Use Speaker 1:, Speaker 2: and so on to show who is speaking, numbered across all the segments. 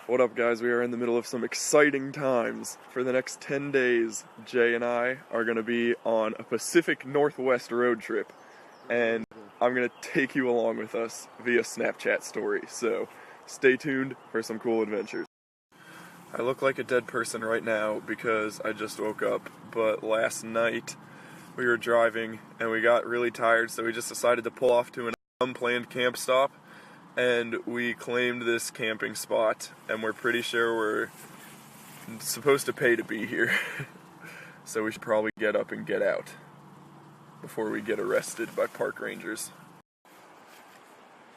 Speaker 1: What up, guys? We are in the middle of some exciting times. For the next 10 days, Jay and I are going to be on a Pacific Northwest road trip, and I'm going to take you along with us via Snapchat story, so stay tuned for some cool adventures. I look like a dead person right now because I just woke up, but last night we were driving and we got really tired, so we just decided to pull off to an unplanned camp stop. And we claimed this camping spot, and we're pretty sure we're supposed to pay to be here. So we should probably get up and get out before we get arrested by park rangers.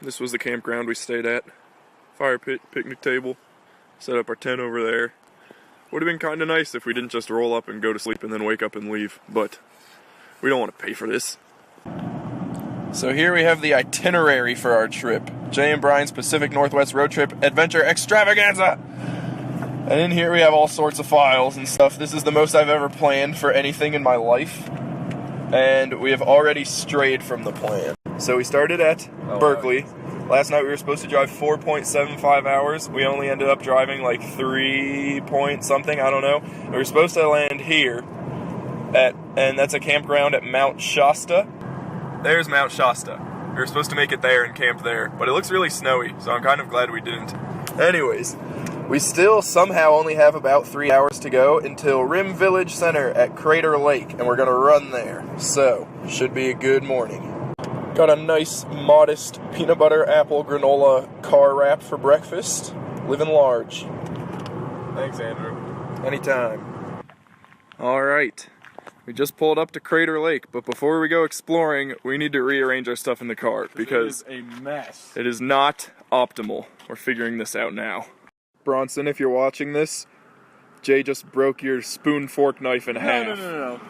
Speaker 1: This was the campground we stayed at. Fire pit, picnic table, set up our tent over there. Would have been kind of nice if we didn't just roll up and go to sleep and then wake up and leave, but we don't want to pay for this. So here we have the itinerary for our trip. Jay and Bryan's Pacific Northwest Road Trip Adventure Extravaganza! And in here we have all sorts of files and stuff. This is the most I've ever planned for anything in my life. And we have already strayed from the plan. So we started at Berkeley. Last night we were supposed to drive 4.75 hours. We only ended up driving like 3 point something, I don't know. We were supposed to land here, and that's a campground at Mount Shasta. There's Mount Shasta. We were supposed to make it there and camp there, but it looks really snowy, so I'm kind of glad we didn't. Anyways, we still somehow only have about 3 hours to go until Rim Village Center at Crater Lake, and we're gonna run there. So, should be a good morning. Got a nice, modest peanut butter apple granola car wrap for breakfast. Living large.
Speaker 2: Thanks, Andrew.
Speaker 1: Anytime. Alright. We just pulled up to Crater Lake, but before we go exploring, we need to rearrange our stuff in the car because
Speaker 2: it is a mess.
Speaker 1: It is not optimal. We're figuring this out now. Bronson, if you're watching this, Jay just broke your spoon, fork, knife in half.
Speaker 2: No.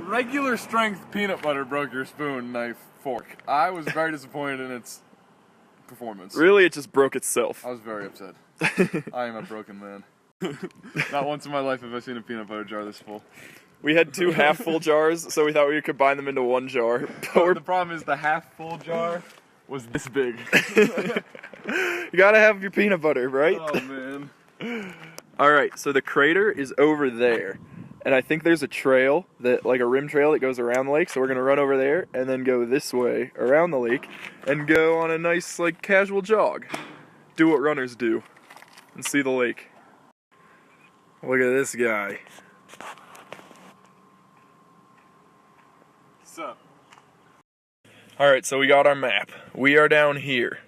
Speaker 2: Regular strength peanut butter broke your spoon, knife, fork. I was very disappointed in its performance.
Speaker 1: Really? It just broke itself.
Speaker 2: I was very upset. I am a broken man. Not once in my life have I seen a peanut butter jar this full.
Speaker 1: We had 2 half-full jars, so we thought we could combine them into 1 jar.
Speaker 2: But the problem is the half-full jar was this big.
Speaker 1: You gotta have your peanut butter, right?
Speaker 2: Oh, man.
Speaker 1: Alright, so the crater is over there. And I think there's a trail, like a rim trail that goes around the lake, so we're gonna run over there and then go this way around the lake and go on a nice, like, casual jog. Do what runners do and see the lake. Look at this guy.
Speaker 2: Up.
Speaker 1: Alright, so we got our map. We are down here.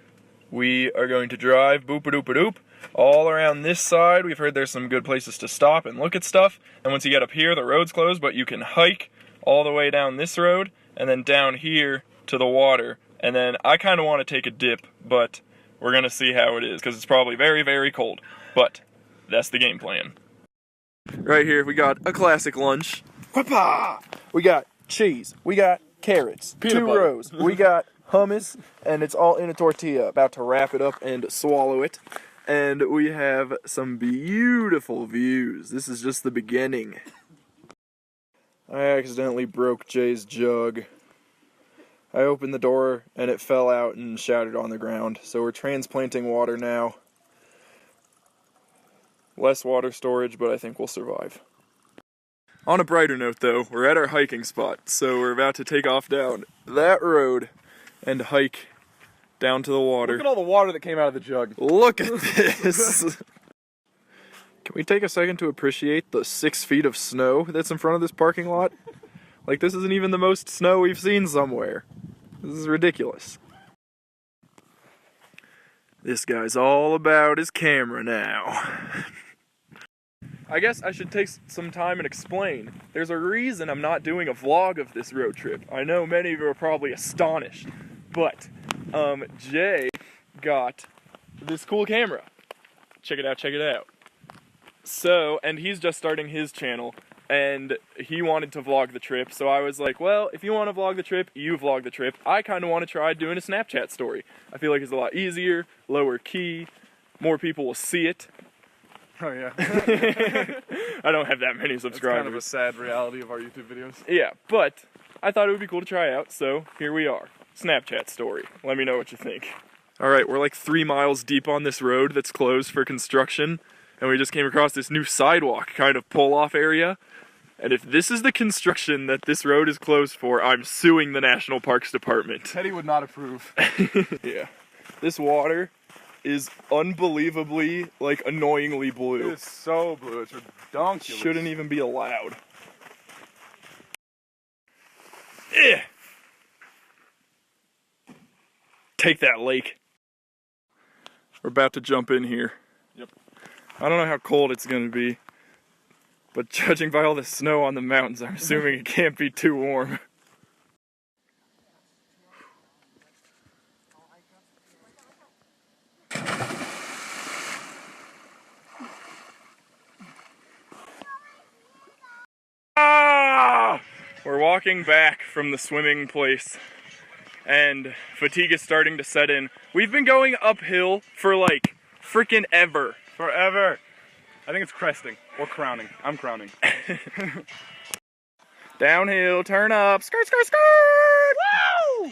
Speaker 1: We are going to drive boop-a-doop-a-doop all around this side. We've heard there's some good places to stop and look at stuff. And once you get up here, the road's closed, but you can hike all the way down this road and then down here to the water. And then I kind of want to take a dip, but we're going to see how it is because it's probably very, very cold. But that's the game plan. Right here, we got a classic lunch. We got cheese, we got carrots,
Speaker 2: peanut
Speaker 1: 2
Speaker 2: butter.
Speaker 1: rows, we got hummus, and it's all in a tortilla. About to wrap it up and swallow it. And we have some beautiful views. This is just the beginning. I accidentally broke Jay's jug. I opened the door and it fell out and shattered on the ground. So we're transplanting water now. Less water storage, but I think we'll survive. On a brighter note, though, we're at our hiking spot, so we're about to take off down that road and hike down to the water.
Speaker 2: Look at all the water that came out of the jug.
Speaker 1: Look at this! Can we take a second to appreciate the 6 feet of snow that's in front of this parking lot? Like, this isn't even the most snow we've seen somewhere. This is ridiculous. This guy's all about his camera now. I guess I should take some time and explain. There's a reason I'm not doing a vlog of this road trip. I know many of you are probably astonished, but Jay got this cool camera. Check it out, check it out. So, and he's just starting his channel, and he wanted to vlog the trip, so I was like, well, if you want to vlog the trip, you vlog the trip. I kind of want to try doing a Snapchat story. I feel like it's a lot easier, lower key, more people will see it.
Speaker 2: Oh, yeah.
Speaker 1: I don't have that many subscribers.
Speaker 2: That's kind of a sad reality of our YouTube videos.
Speaker 1: Yeah, but I thought it would be cool to try out, so here we are. Snapchat story. Let me know what you think. Alright, we're like 3 miles deep on this road that's closed for construction, and we just came across this new sidewalk kind of pull-off area. And if this is the construction that this road is closed for, I'm suing the National Parks Department.
Speaker 2: Teddy would not approve.
Speaker 1: Yeah. This water is unbelievably, like, annoyingly blue.
Speaker 2: It's so blue, it's redonkulous.
Speaker 1: Shouldn't even be allowed. Eh. Take that, lake. We're about to jump in here.
Speaker 2: Yep.
Speaker 1: I don't know how cold it's gonna be, but judging by all the snow on the mountains, I'm assuming it can't be too warm. Ah! We're walking back from the swimming place, and fatigue is starting to set in. We've been going uphill for like freaking ever.
Speaker 2: Forever. I think it's cresting or crowning. I'm crowning.
Speaker 1: Downhill, turn up, skirt, skirt, skirt! Woo!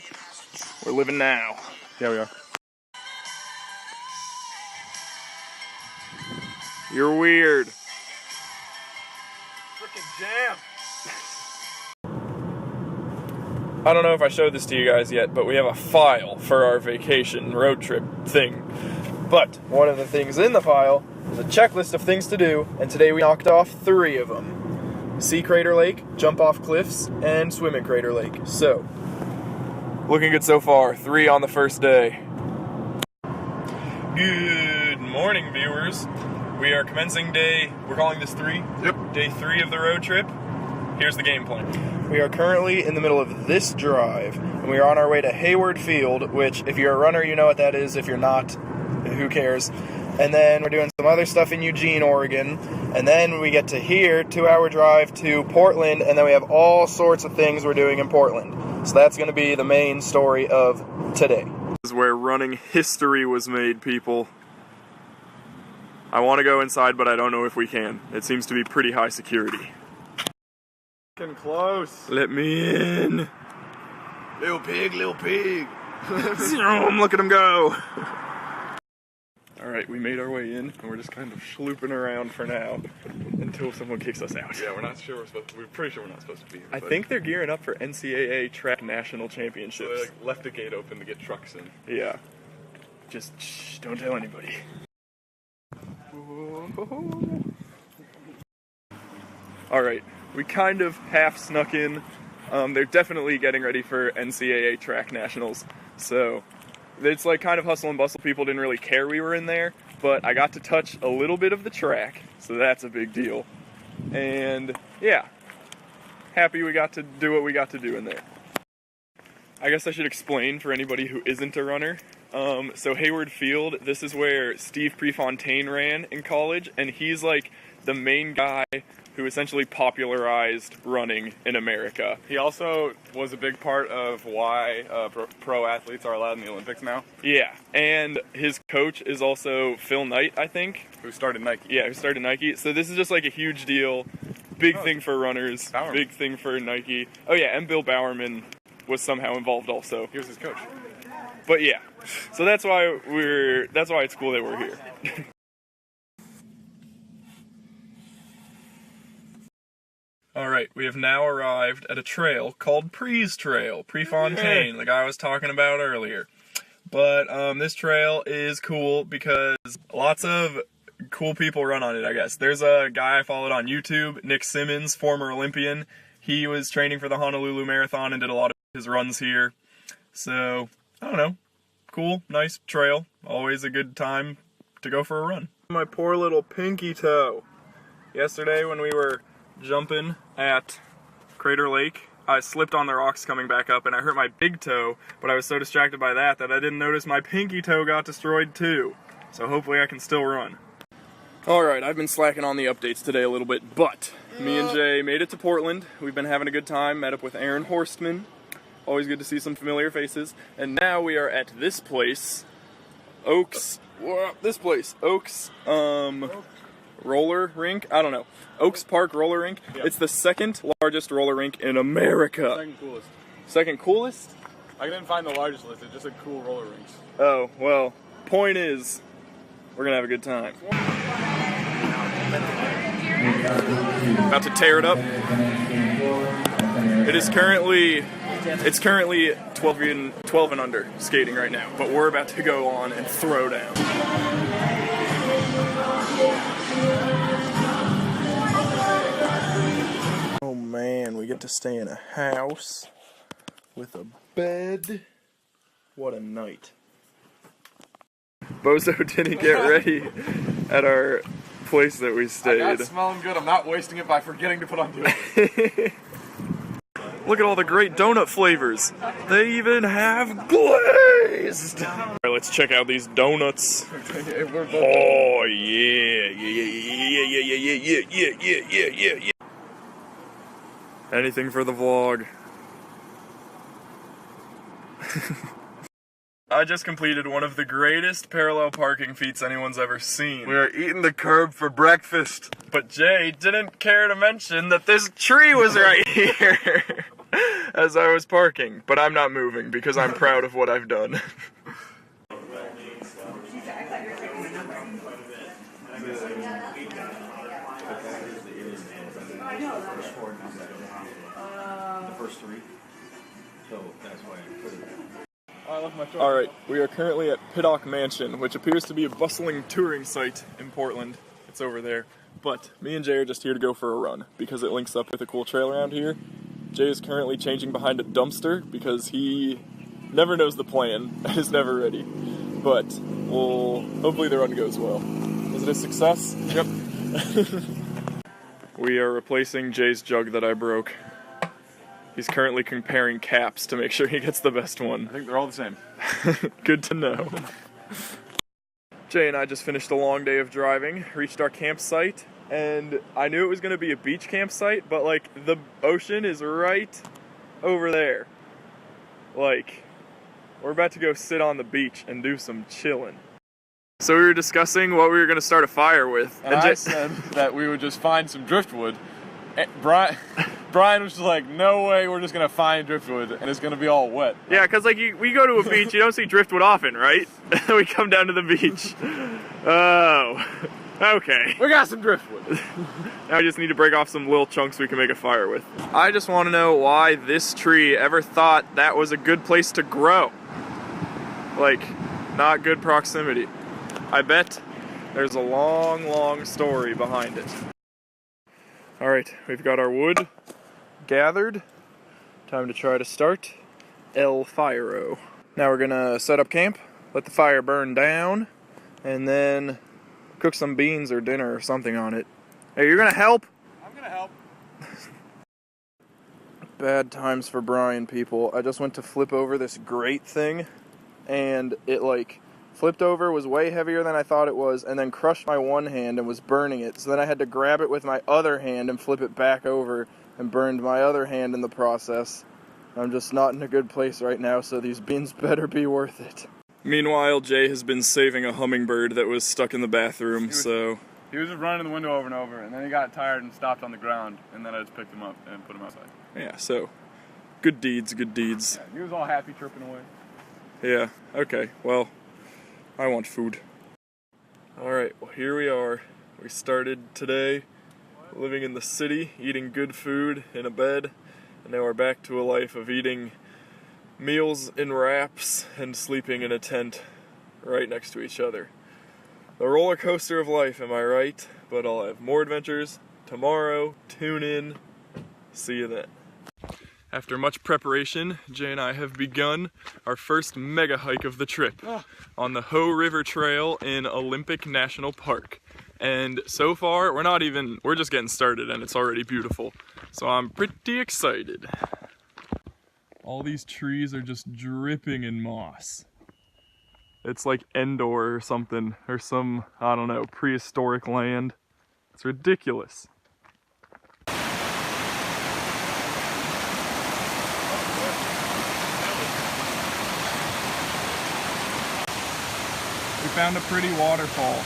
Speaker 1: We're living now.
Speaker 2: Yeah, we are.
Speaker 1: You're weird.
Speaker 2: Freaking jam.
Speaker 1: I don't know if I showed this to you guys yet, but we have a file for our vacation road trip thing. But one of the things in the file is a checklist of things to do, and today we knocked off 3 of them. See Crater Lake, jump off cliffs, and swim at Crater Lake. So, looking good so far. 3 on the first day. Good morning, viewers. We are commencing we're calling this 3?
Speaker 2: Yep.
Speaker 1: Day 3 of the road trip. Here's the game plan. We are currently in the middle of this drive, and we are on our way to Hayward Field, which, if you're a runner, you know what that is. If you're not, who cares? And then we're doing some other stuff in Eugene, Oregon, and then we get to here, 2-hour drive to Portland, and then we have all sorts of things we're doing in Portland. So that's going to be the main story of today. This is where running history was made, people. I want to go inside, but I don't know if we can. It seems to be pretty high security.
Speaker 2: Getting close.
Speaker 1: Let me in.
Speaker 2: Little pig, little pig.
Speaker 1: Zoom, look at him go. Alright, we made our way in, and we're just kind of schlooping around for now until someone kicks us out.
Speaker 2: Yeah, we're pretty sure we're not supposed to be here.
Speaker 1: I think they're gearing up for NCAA track national championships.
Speaker 2: So they left a gate open to get trucks in.
Speaker 1: Yeah. Just shh, don't tell anybody. Alright, we kind of half snuck in. They're definitely getting ready for NCAA track nationals, so it's like kind of hustle and bustle. People didn't really care we were in there, but I got to touch a little bit of the track, so that's a big deal. And yeah, happy we got to do what we got to do in there. I guess I should explain for anybody who isn't a runner. So Hayward Field, this is where Steve Prefontaine ran in college, and he's like the main guy who essentially popularized running in America.
Speaker 2: He also was a big part of why pro athletes are allowed in the Olympics now.
Speaker 1: Yeah, and his coach is also Phil Knight, I think.
Speaker 2: Who started Nike.
Speaker 1: Yeah, who started Nike. So this is just like a huge deal. Big thing for runners.
Speaker 2: Bowerman.
Speaker 1: Big thing for Nike. Oh yeah, and Bill Bowerman was somehow involved also.
Speaker 2: He was his coach.
Speaker 1: But yeah, so that's why it's cool that we're here. Alright, we have now arrived at a trail called Pre's Trail, Prefontaine, the guy I was talking about earlier. But this trail is cool because lots of cool people run on it, I guess. There's a guy I followed on YouTube, Nick Simmons, former Olympian. He was training for the Honolulu Marathon and did a lot of his runs here. So, I don't know. Cool, nice trail. Always a good time to go for a run. My poor little pinky toe. Yesterday when we were jumping at Crater Lake, I slipped on the rocks coming back up and I hurt my big toe, but I was so distracted by that I didn't notice my pinky toe got destroyed too. So hopefully I can still run. Alright, I've been slacking on the updates today a little bit, but me and Jay made it to Portland. We've been having a good time, met up with Aaron Horstman. Always good to see some familiar faces. And now we are at this place, Oaks roller rink? I don't know. Oaks Park roller rink. Yep. It's the second largest roller rink in America.
Speaker 2: Second coolest.
Speaker 1: Second coolest?
Speaker 2: I didn't find the largest list, it just said cool roller rinks.
Speaker 1: Oh, well, point is, we're gonna have a good time. About to tear it up. It's currently 12 and under skating right now, but we're about to go on and throw down. Oh man, we get to stay in a house with a bed. What a night. Bozo didn't get ready at our place that we stayed.
Speaker 2: I got smelling good. I'm not wasting it by forgetting to put on deodorant.
Speaker 1: Look at all the great donut flavors. They even have glazed. All right, let's check out these donuts. Oh yeah. Anything for the vlog. I just completed one of the greatest parallel parking feats anyone's ever seen.
Speaker 2: We are eating the curb for breakfast.
Speaker 1: But Jay didn't care to mention that this tree was right here as I was parking. But I'm not moving because I'm proud of what I've done. Alright, we are currently at Piddock Mansion, which appears to be a bustling touring site in Portland. It's over there. But me and Jay are just here to go for a run, because it links up with a cool trail around here. Jay is currently changing behind a dumpster, because he never knows the plan and is never ready. But, hopefully the run goes well. Was it a success?
Speaker 2: Yep.
Speaker 1: We are replacing Jay's jug that I broke. He's currently comparing caps to make sure he gets the best one.
Speaker 2: I think they're all the same.
Speaker 1: Good to know. Jay and I just finished a long day of driving, reached our campsite, and I knew it was going to be a beach campsite, but like the ocean is right over there. Like, we're about to go sit on the beach and do some chilling. So we were discussing what we were going to start a fire with.
Speaker 2: And I said that we would just find some driftwood. Bryan was just like, no way, we're just gonna find driftwood and it's gonna be all wet.
Speaker 1: Yeah, because like we go to a beach, you don't see driftwood often, right? We come down to the beach. Oh, okay.
Speaker 2: We got some driftwood.
Speaker 1: Now I just need to break off some little chunks we can make a fire with. I just want to know why this tree ever thought that was a good place to grow. Like, not good proximity. I bet there's a long, long story behind it. Alright, we've got our wood gathered. Time to try to start El Firo. Now we're gonna set up camp, let the fire burn down, and then cook some beans or dinner or something on it. Hey, you're gonna help?
Speaker 2: I'm gonna help.
Speaker 1: Bad times for Bryan, people. I just went to flip over this grate thing, and it like flipped over, was way heavier than I thought it was, and then crushed my one hand and was burning it. So then I had to grab it with my other hand and flip it back over and burned my other hand in the process. I'm just not in a good place right now, so these beans better be worth it. Meanwhile, Jay has been saving a hummingbird that was stuck in the bathroom, so...
Speaker 2: He was just running the window over and over, and then he got tired and stopped on the ground, and then I just picked him up and put him outside.
Speaker 1: Yeah, so, good deeds, good deeds.
Speaker 2: Yeah, he was all happy chirping away.
Speaker 1: Yeah, okay, well, I want food. Alright, well here we are. We started today living in the city, eating good food in a bed, and now we're back to a life of eating meals in wraps and sleeping in a tent right next to each other. The roller coaster of life, am I right? But I'll have more adventures tomorrow. Tune in. See you then. After much preparation, Jay and I have begun our first mega hike of the trip on the Hoh River Trail in Olympic National Park. And so far, we're just getting started and it's already beautiful. So I'm pretty excited. All these trees are just dripping in moss. It's like Endor or something, or some, I don't know, prehistoric land. It's ridiculous. We found a pretty waterfall.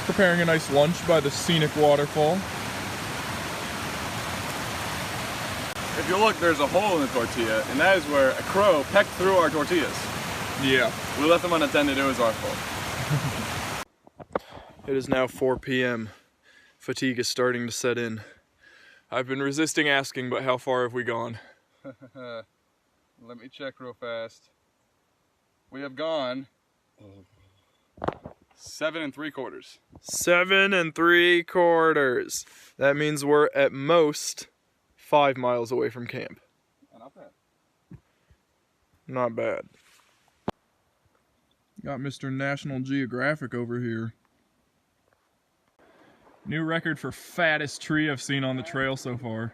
Speaker 1: Preparing a nice lunch by the scenic waterfall.
Speaker 2: if you look, there's a hole in the tortilla, and that is where a crow pecked through our tortillas.
Speaker 1: Yeah.
Speaker 2: We left them unattended, it was our fault.
Speaker 1: It is now 4 p.m. Fatigue is starting to set in. I've been resisting asking, but how far have we gone?
Speaker 2: Let me check real fast. We have gone 7 3/4.
Speaker 1: 7 3/4. That means we're at most 5 miles away from camp.
Speaker 2: Not bad.
Speaker 1: Not bad. Got Mr. National Geographic over here. New record for fattest tree I've seen on the trail so far.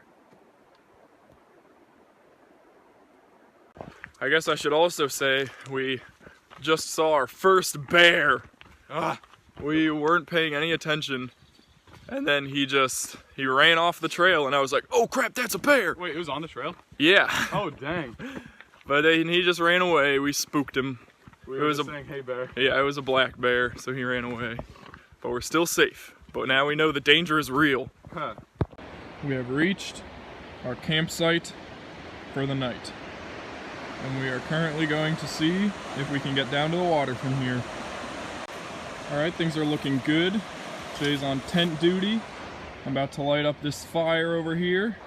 Speaker 1: I guess I should also say we just saw our first bear. We weren't paying any attention, and then he ran off the trail, and I was like, oh crap, that's a bear!
Speaker 2: Wait, it was on the trail?
Speaker 1: Yeah.
Speaker 2: Oh dang.
Speaker 1: But then he just ran away. We spooked him.
Speaker 2: We were just saying, hey bear.
Speaker 1: Yeah, it was a black bear, so he ran away. But we're still safe. But now we know the danger is real.
Speaker 2: Huh.
Speaker 1: We have reached our campsite for the night. And we are currently going to see if we can get down to the water from here. Alright, things are looking good. Jay's on tent duty. I'm about to light up this fire over here.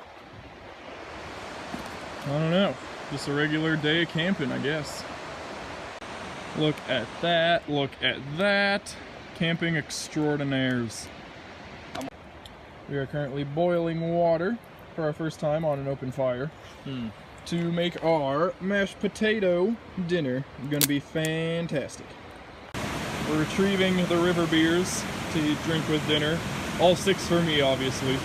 Speaker 1: I don't know. Just a regular day of camping, I guess. Look at that, look at that. Camping extraordinaires. We are currently boiling water for our first time on an open fire to make our mashed potato dinner. Gonna be fantastic. We're retrieving the river beers to drink with dinner. All 6 for me, obviously.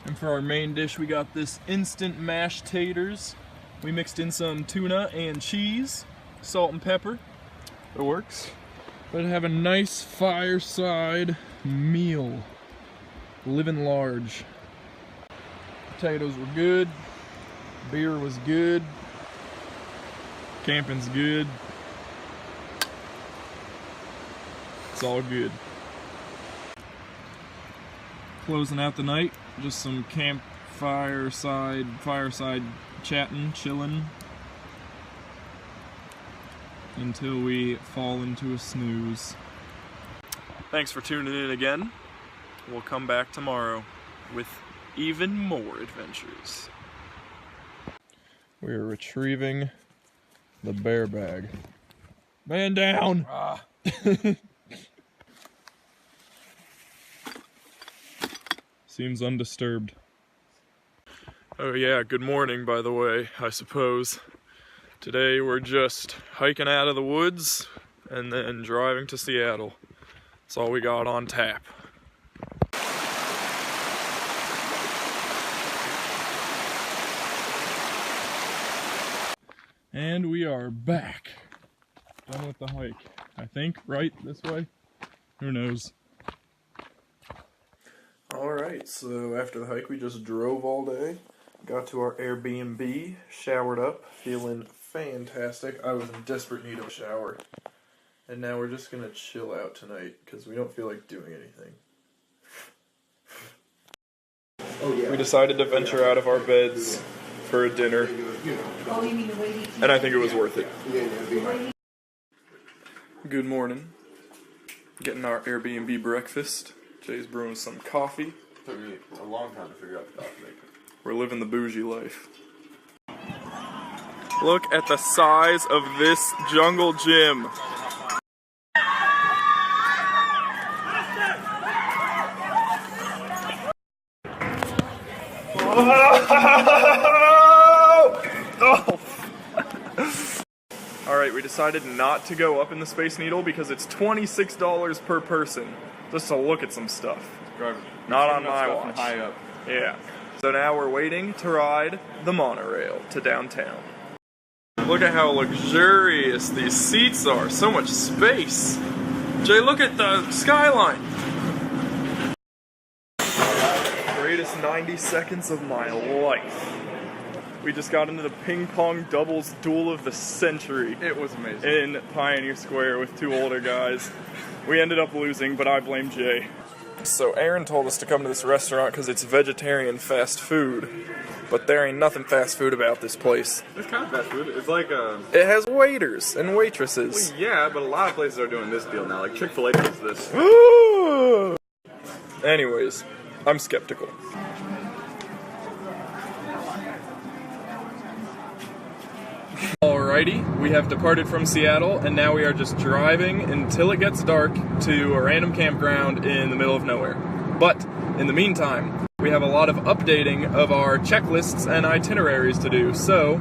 Speaker 1: And for our main dish, we got this instant mashed taters. We mixed in some tuna and cheese, salt and pepper. It works. But have a nice fireside meal. Living large. Potatoes were good. Beer was good. Camping's good. It's all good. Closing out the night, just some fireside chatting, chilling, until we fall into a snooze. Thanks for tuning in again. We'll come back tomorrow with even more adventures. We are retrieving the bear bag. Man down! Seems undisturbed. Oh yeah, good morning, by the way, I suppose. Today we're just hiking out of the woods and then driving to Seattle. That's all we got on tap. And we are back. Done with the hike. I think, right? This way? Who knows? Alright, so after the hike we just drove all day. Got to our Airbnb, showered up, feeling fantastic. I was in desperate need of a shower. And now we're just gonna chill out tonight, because we don't feel like doing anything. We decided to venture out of our beds for a dinner. And I think it was worth it. Good morning. Getting our Airbnb breakfast. Jay's brewing some coffee.
Speaker 2: Took me a long time to figure out the coffee maker.
Speaker 1: We're living the bougie life. Look at the size of this jungle gym. Oh. Alright, we decided not to go up in the Space Needle because it's $26 per person just to look at some stuff. Not on my watch.
Speaker 2: High up.
Speaker 1: Yeah. So now we're waiting to ride the monorail to downtown. Look at how luxurious these seats are. So much space. Jay, look at the skyline. Greatest 90 seconds of my life. We just got into the ping pong doubles duel of the century.
Speaker 2: It was amazing.
Speaker 1: In Pioneer Square with 2 older guys. We ended up losing, but I blame Jay. So Aaron told us to come to this restaurant because it's vegetarian fast food, but there ain't nothing fast food about this place.
Speaker 2: It's kind of fast food. It's like
Speaker 1: It has waiters and waitresses.
Speaker 2: Well, yeah, but a lot of places are doing this deal now. Like Chick-fil-A does this.
Speaker 1: Anyways, I'm skeptical. Alrighty, we have departed from Seattle, and now we are just driving until it gets dark to a random campground in the middle of nowhere. But, in the meantime, we have a lot of updating of our checklists and itineraries to do, so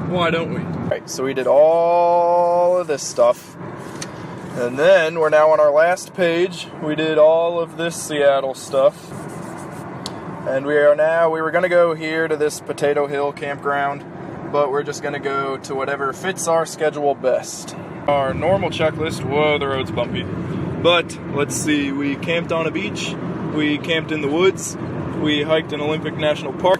Speaker 1: why don't we? Alright, so we did all of this stuff, and then we're now on our last page. We did all of this Seattle stuff, and we were going to go here to this Potato Hill campground, but we're just gonna go to whatever fits our schedule best. Our normal checklist, whoa, the road's bumpy. But, let's see, we camped on a beach, we camped in the woods, we hiked in Olympic National Park.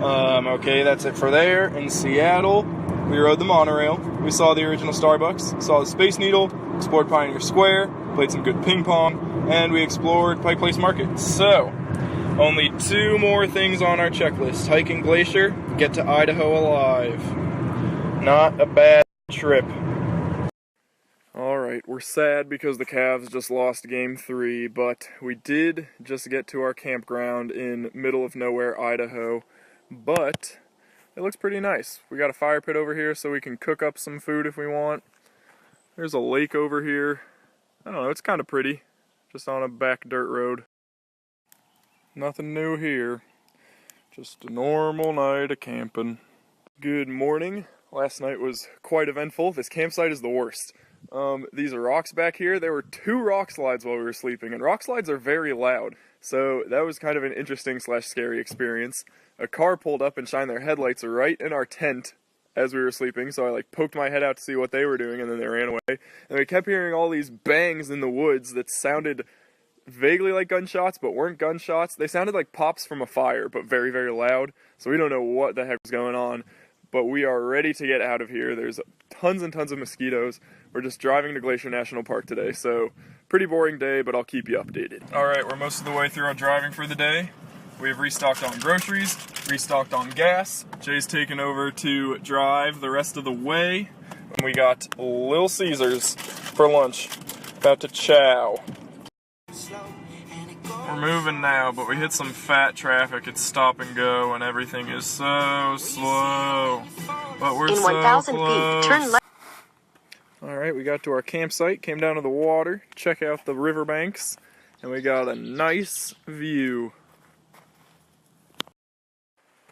Speaker 1: Okay, that's it for there. In Seattle, we rode the monorail, we saw the original Starbucks, saw the Space Needle, explored Pioneer Square, played some good ping pong, and we explored Pike Place Market. So, only 2 more things on our checklist. Hiking Glacier, get to Idaho alive. Not a bad trip. Alright, we're sad because the Cavs just lost Game 3, but we did just get to our campground in middle of nowhere, Idaho. But it looks pretty nice. We got a fire pit over here so we can cook up some food if we want. There's a lake over here. I don't know, it's kind of pretty. Just on a back dirt road. Nothing new here, just a normal night of camping. Good morning. Last night was quite eventful. This campsite is the worst. These are rocks back here. There were 2 rock slides while we were sleeping, and rock slides are very loud. So that was kind of an interesting / scary experience. A car pulled up and shined their headlights right in our tent as we were sleeping, so I poked my head out to see what they were doing, and then they ran away. And we kept hearing all these bangs in the woods that sounded vaguely like gunshots, but weren't gunshots. They sounded like pops from a fire, but very, very loud. So we don't know what the heck was going on, but we are ready to get out of here. There's tons and tons of mosquitoes. We're just driving to Glacier National Park today, so pretty boring day, but I'll keep you updated. Alright, we're most of the way through our driving for the day. We've restocked on groceries, restocked on gas. Jay's taken over to drive the rest of the way. And we got Little Caesars for lunch. About to chow. We're moving now, but we hit some fat traffic. It's stop and go, and everything is so slow. But we're so
Speaker 3: 1,000
Speaker 1: close.
Speaker 3: feet, turn left.
Speaker 1: Alright, we got to our campsite, came down to the water, check out the riverbanks, and we got a nice view.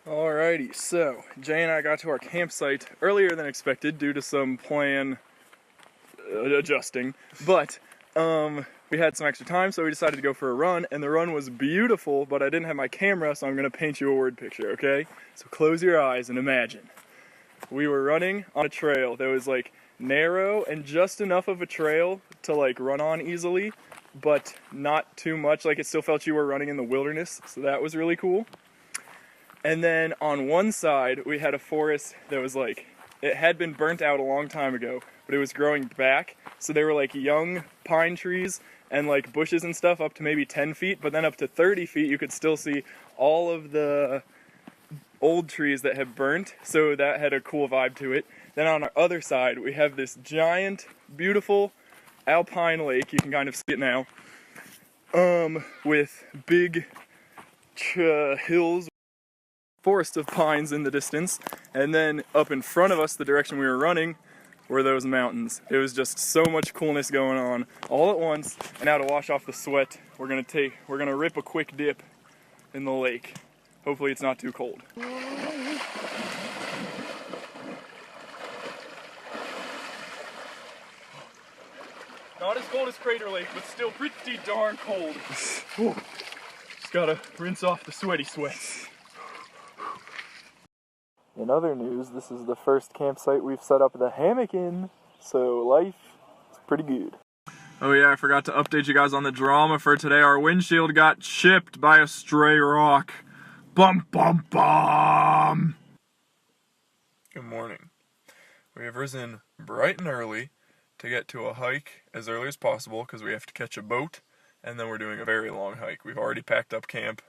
Speaker 1: Alrighty, so Jay and I got to our campsite earlier than expected due to some plan adjusting, but we had some extra time, so we decided to go for a run, and the run was beautiful, but I didn't have my camera, so I'm going to paint you a word picture, okay? So close your eyes and imagine. We were running on a trail that was narrow and just enough of a trail to run on easily, but not too much. It still felt you were running in the wilderness, so that was really cool. And then on one side, we had a forest that was it had been burnt out a long time ago, but it was growing back. So there were young pine trees and bushes and stuff up to maybe 10 feet, but then up to 30 feet you could still see all of the old trees that had burnt, so that had a cool vibe to it. Then on our other side, we have this giant, beautiful alpine lake, you can kind of see it now, with big hills, forest of pines in the distance, and then up in front of us, the direction we were running, were those mountains. It was just so much coolness going on all at once. And now to wash off the sweat, we're gonna rip a quick dip in the lake. Hopefully it's not too cold. Not as cold as Crater Lake, but still pretty darn cold. Just gotta rinse off the sweaty sweats. In other news, this is the first campsite we've set up the hammock in, so life is pretty good. Oh yeah, I forgot to update you guys on the drama for today. Our windshield got chipped by a stray rock. Bum bum bum! Good morning. We have risen bright and early to get to a hike as early as possible because we have to catch a boat and then we're doing a very long hike. We've already packed up camp,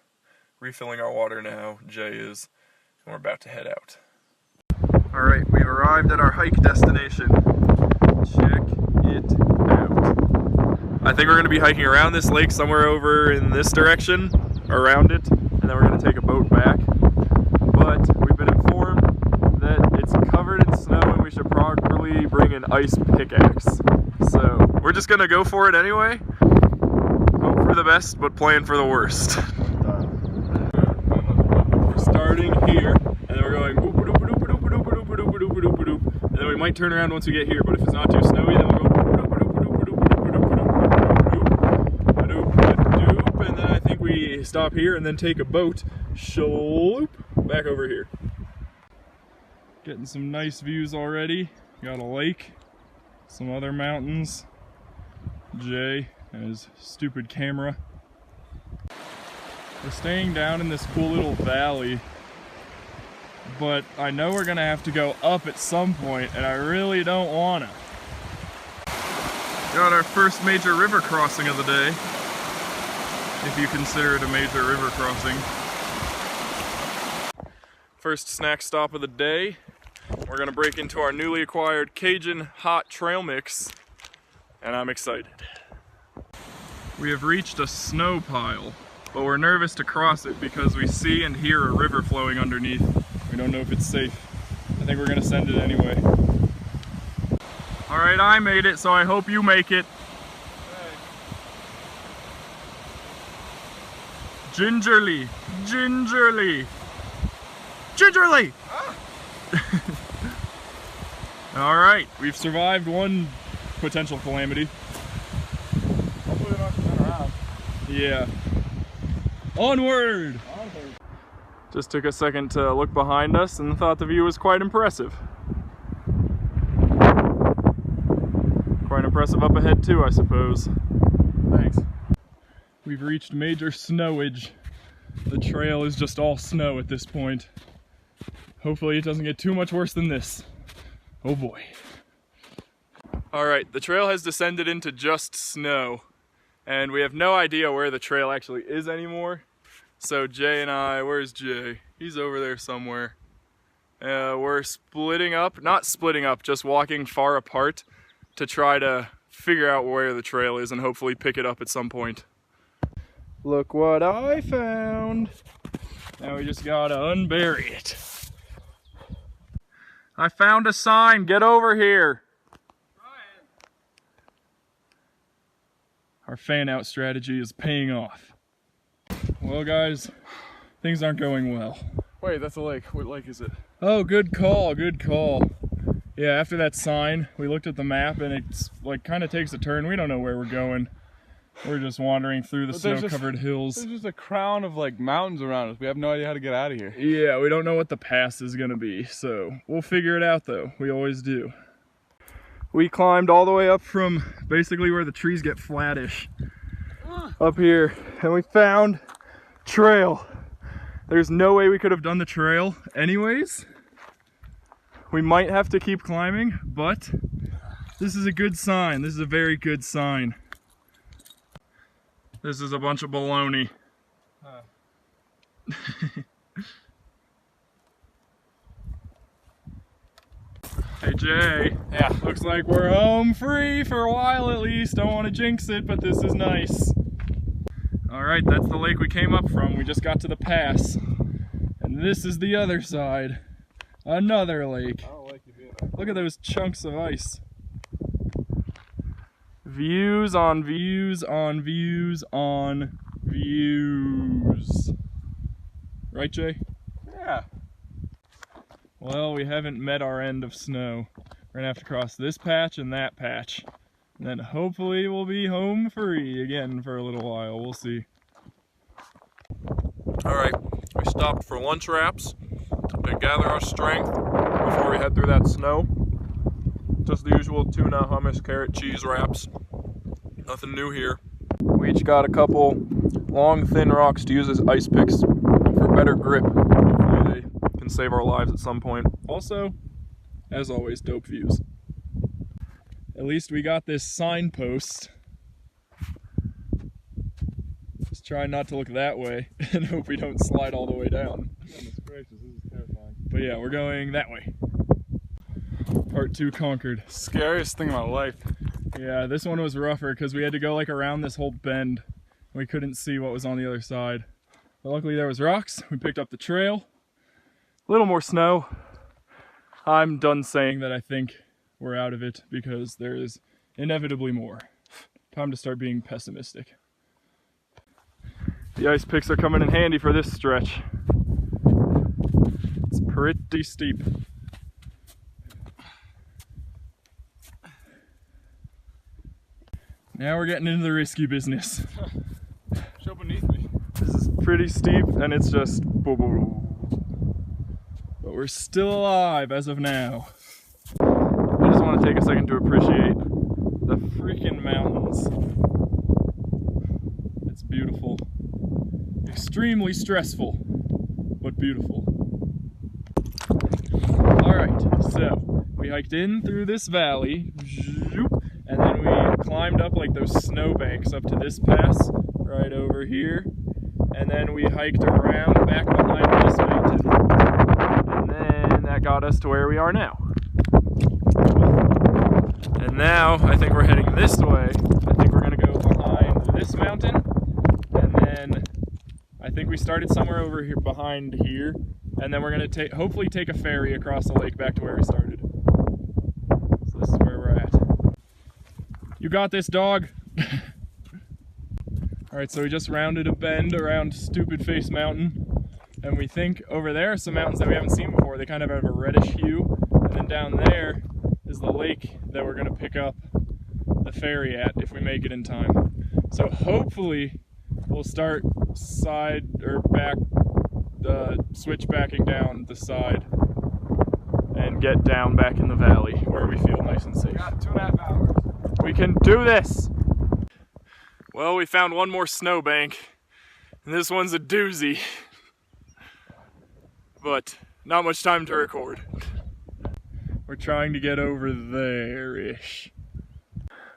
Speaker 1: refilling our water now, Jay is, and we're about to head out. Alright, we've arrived at our hike destination. Check it out. I think we're going to be hiking around this lake somewhere over in this direction, around it, and then we're going to take a boat back. But we've been informed that it's covered in snow and we should probably bring an ice pickaxe. So we're just going to go for it anyway. Hope for the best, but plan for the worst. We're starting here, and then we're going boop doop doop doop doop doop doop doop doop doop, and then we might turn around once we get here, but if it's not too snowy, then we'll go boop doop doop doop doop doop doop doop, and then I think we stop here and then take a boat, shaloop, back over here. Getting some nice views already. Got a lake, some other mountains, Jay and his stupid camera. We're staying down in this cool little valley, but I know we're gonna have to go up at some point, and I really don't wanna. Got our first major river crossing of the day, if you consider it a major river crossing. First snack stop of the day. We're gonna break into our newly acquired Cajun hot trail mix, and I'm excited. We have reached a snow pile, but we're nervous to cross it because we see and hear a river flowing underneath. We don't know if it's safe. I think we're gonna send it anyway. All right, I made it, so I hope you make it. Gingerly, gingerly, gingerly! Ah. All right, we've survived one potential calamity.
Speaker 2: Hopefully we don't have to turn around.
Speaker 1: Yeah. Onward! Onward! Just took a second to look behind us and thought the view was quite impressive. Quite impressive up ahead too, I suppose.
Speaker 2: Thanks.
Speaker 1: We've reached major snowage. The trail is just all snow at this point. Hopefully it doesn't get too much worse than this. Oh boy. Alright, the trail has descended into just snow, and we have no idea where the trail actually is anymore. So Jay and I, where's Jay? He's over there somewhere. We're splitting up, not splitting up, just walking far apart to try to figure out where the trail is and hopefully pick it up at some point. Look what I found! Now we just gotta unbury it. I found a sign, get over here!
Speaker 2: Bryan.
Speaker 1: Our fan out strategy is paying off. Well guys, things aren't going well.
Speaker 2: Wait, that's a lake. What lake is it?
Speaker 1: Oh, good call, good call. Yeah, after that sign, we looked at the map and it's like kind of takes a turn. We don't know where we're going. We're just wandering through the snow-covered hills.
Speaker 2: There's just a crown of like mountains around us. We have no idea how to get out of here.
Speaker 1: Yeah, we don't know what the pass is gonna be, so we'll figure it out though. We always do. We climbed all the way up from basically where the trees get flattish up here, and we found trail. There's no way we could have done the trail anyways. We might have to keep climbing, but this is a good sign. This is a very good sign. This is a bunch of baloney. Hey Jay.
Speaker 2: Yeah.
Speaker 1: Looks like we're home free for a while at least. Don't want to jinx it, but this is nice. Alright, that's the lake we came up from. We just got to the pass. And this is the other side. Another lake.
Speaker 2: I don't like you being there.
Speaker 1: Look at those chunks of ice. Views on views on views on views. Right, Jay?
Speaker 2: Yeah.
Speaker 1: Well, we haven't met our end of snow. We're gonna have to cross this patch and that patch. And then hopefully we'll be home free again for a little while. We'll see. Alright, we stopped for lunch wraps to gather our strength before we head through that snow. Just the usual tuna, hummus, carrot, cheese wraps. Nothing new here. We each got a couple long, thin rocks to use as ice picks for better grip. Hopefully they can save our lives at some point. Also, as always, dope views. At least we got this signpost trying not to look that way and hope we don't slide all the way down.
Speaker 2: Goodness gracious, this is terrifying.
Speaker 1: But yeah, we're going that way. Part 2 conquered.
Speaker 2: Scariest thing of my life.
Speaker 1: Yeah, this one was rougher because we had to go like around this whole bend. We couldn't see what was on the other side. But luckily there was rocks. We picked up the trail. A little more snow. I'm done saying that I think we're out of it because there is inevitably more. Time to start being pessimistic. The ice picks are coming in handy for this stretch. It's pretty steep. Now we're getting into the risky business.
Speaker 2: Show beneath me.
Speaker 1: This is pretty steep and it's just boom, boom, boom. But we're still alive as of now. I just want to take a second to appreciate the freaking mountains. It's beautiful. Extremely stressful, but beautiful. Alright, so we hiked in through this valley, and then we climbed up like those snowbanks up to this pass right over here, and then we hiked around back behind this mountain, and then that got us to where we are now. And now I think we're heading this way. I think we're gonna go behind this mountain, and then I think we started somewhere over here behind here, and then we're gonna hopefully take a ferry across the lake back to where we started. So this is where we're at. You got this, dog. Alright, so we just rounded a bend around Stupid Face Mountain, and we think over there are some mountains that we haven't seen before. They kind of have a reddish hue, and then down there is the lake that we're gonna pick up the ferry at if we make it in time. So hopefully we'll start side or back, switch backing down the side and get down back in the valley where we feel nice and safe.
Speaker 2: We got 2.5 hours.
Speaker 1: We can do this! Well, we found one more snowbank, and this one's a doozy. But not much time to record. We're trying to get over there-ish.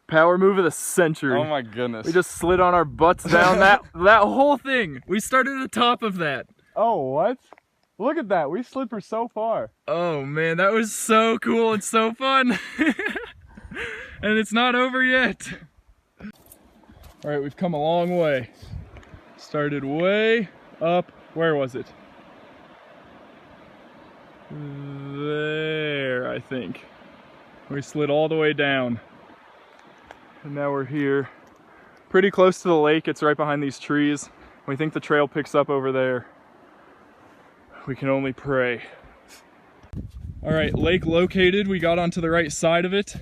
Speaker 1: Power move of the century.
Speaker 2: Oh my goodness.
Speaker 1: We just slid on our butts down that whole thing. We started at the top of that.
Speaker 2: Oh, what? Look at that. We slid for so far.
Speaker 1: Oh man, that was so cool and so fun. And it's not over yet. All right, we've come a long way. Started way up. Where was it? There, I think. We slid all the way down. And now we're here. Pretty close to the lake. It's right behind these trees. We think the trail picks up over there. We can only pray. All right, lake located. We got onto the right side of it.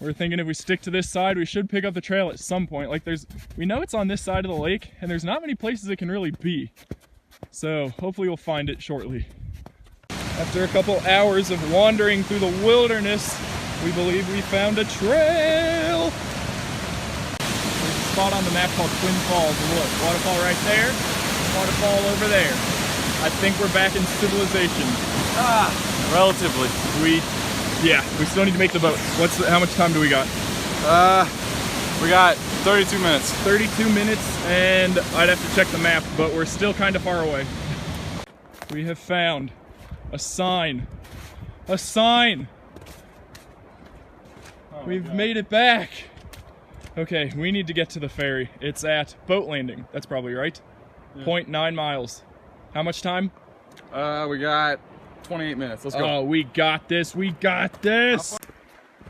Speaker 1: We're thinking if we stick to this side, we should pick up the trail at some point. Like we know it's on this side of the lake, and there's not many places it can really be. So hopefully we'll find it shortly. After a couple hours of wandering through the wilderness, we believe we found a trail. There's a spot on the map called Twin Falls. Look, waterfall right there, waterfall over there. I think we're back in civilization.
Speaker 2: Relatively.
Speaker 1: We still need to make the boat. How much time do we got?
Speaker 2: We got 32 minutes.
Speaker 1: 32 minutes, and I'd have to check the map, but we're still kind of far away. We have found a sign. A sign!
Speaker 2: Oh,
Speaker 1: We've made it back. Okay, we need to get to the ferry. It's at boat landing. That's probably right. Yeah. 0.9 miles. How much time?
Speaker 2: We got 28 minutes. Let's go.
Speaker 1: Oh, we got this. We got this.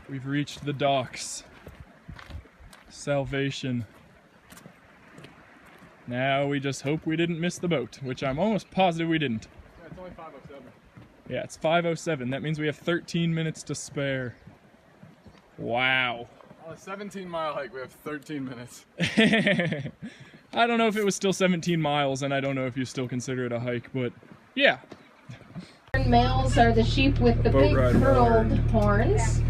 Speaker 1: We've reached the docks. Salvation. Now we just hope we didn't miss the boat, which I'm almost positive we didn't.
Speaker 2: Yeah, it's only 5:07.
Speaker 1: Yeah, it's 5:07. That means we have 13 minutes to spare. Wow.
Speaker 2: On a 17-mile hike, we have 13 minutes.
Speaker 1: I don't know if it was still 17 miles, and I don't know if you still consider it a hike, but yeah.
Speaker 3: Males are the sheep with the big curled horns,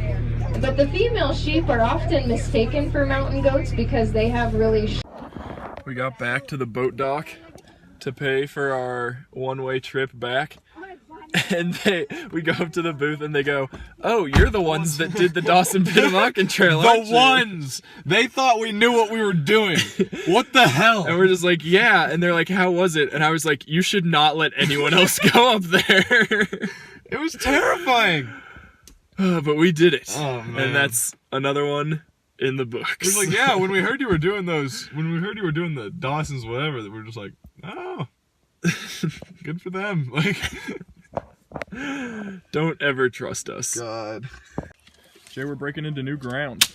Speaker 3: but the female sheep are often mistaken for mountain goats because they have really
Speaker 1: We got back to the boat dock to pay for our one-way trip back,
Speaker 4: And we go up to the booth and they go, "Oh, you're the ones that did the Dawson-Pitamakan Trail, aren't
Speaker 2: The
Speaker 4: you?"
Speaker 2: ones! They thought we knew what we were doing. What the hell?
Speaker 4: And we're just like, "Yeah." And they're like, "How was it?" And I was like, "You should not let anyone else go up there."
Speaker 2: It was terrifying.
Speaker 4: But we did it.
Speaker 2: Oh, man.
Speaker 4: And that's another one in the books.
Speaker 2: It was like, yeah, when we heard you were doing the Dawson's whatever, we were just like, oh, good for them. Like,
Speaker 4: don't ever trust us.
Speaker 2: God.
Speaker 4: Jay, we're breaking into new ground.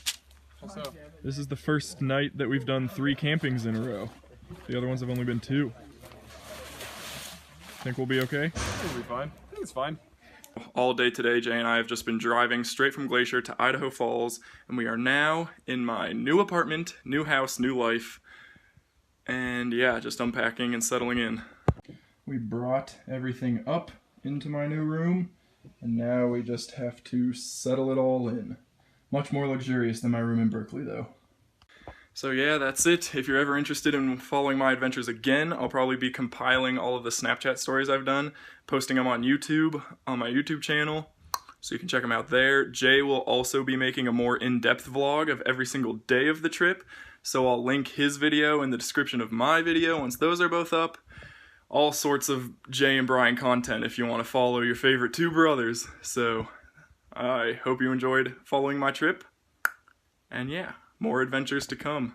Speaker 2: Also,
Speaker 4: This is the first night that we've done 3 campings in a row. The other ones have only been 2. Think we'll be okay?
Speaker 2: it'll be fine. I think it's fine.
Speaker 1: All day today, Jay and I have just been driving straight from Glacier to Idaho Falls, and we are now in my new apartment, new house, new life, and yeah, just unpacking and settling in. We brought everything up into my new room, and now we just have to settle it all in. Much more luxurious than my room in Berkeley, though. So yeah, that's it. If you're ever interested in following my adventures again, I'll probably be compiling all of the Snapchat stories I've done, posting them on YouTube, on my YouTube channel, so you can check them out there. Jay will also be making a more in-depth vlog of every single day of the trip, so I'll link his video in the description of my video once those are both up. All sorts of Jay and Bryan content if you want to follow your favorite 2 brothers. So I hope you enjoyed following my trip, and yeah, more adventures to come.